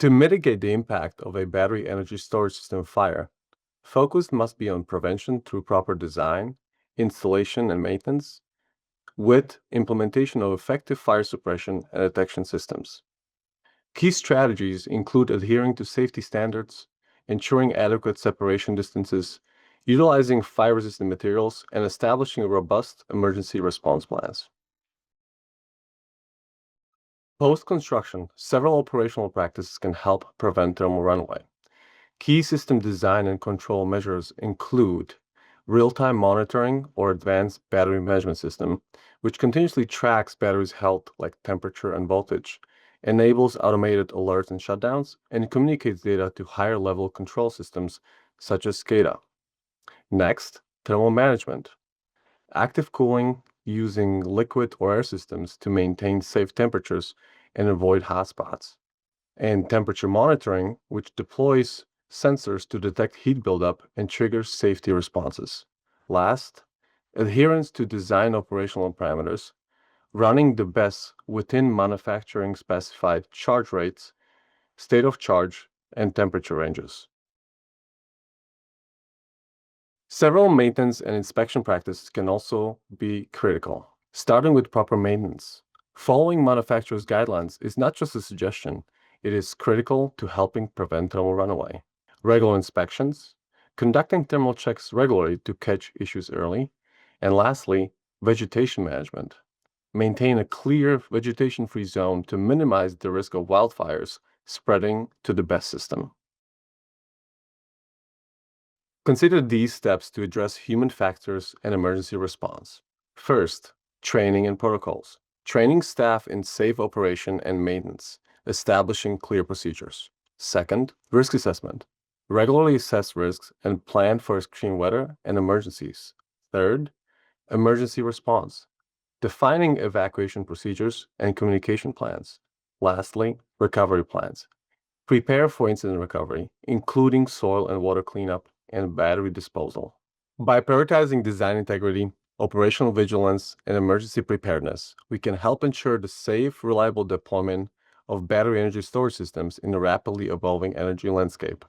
To mitigate the impact of a battery energy storage system fire, focus must be on prevention through proper design, installation, and maintenance, with implementation of effective fire suppression and detection systems. Key strategies include adhering to safety standards, ensuring adequate separation distances, utilizing fire-resistant materials, and establishing robust emergency response plans. Post-construction, several operational practices can help prevent thermal runaway. Key system design and control measures include real-time monitoring or advanced battery management system, which continuously tracks batteries' health like temperature and voltage, enables automated alerts and shutdowns, and communicates data to higher-level control systems such as SCADA. Next, thermal management. Active cooling using liquid or air systems to maintain safe temperatures and avoid hotspots. And temperature monitoring, which deploys sensors to detect heat buildup and triggers safety responses. Last, adherence to design operational parameters, running the BESS within manufacturing specified charge rates, state of charge, and temperature ranges. Several maintenance and inspection practices can also be critical, starting with proper maintenance. Following manufacturer's guidelines is not just a suggestion, it is critical to helping prevent thermal runaway. Regular inspections, conducting thermal checks regularly to catch issues early, and lastly, vegetation management. Maintain a clear vegetation-free zone to minimize the risk of wildfires spreading to the BESS system. Consider these steps to address human factors and emergency response. First, training and protocols. Training staff in safe operation and maintenance, establishing clear procedures. Second, risk assessment. Regularly assess risks and plan for extreme weather and emergencies. Third, emergency response. Defining evacuation procedures and communication plans. Lastly, recovery plans. Prepare for incident recovery, including soil and water cleanup and battery disposal. By prioritizing design integrity, operational vigilance, and emergency preparedness, we can help ensure the safe, reliable deployment of battery energy storage systems in a rapidly evolving energy landscape.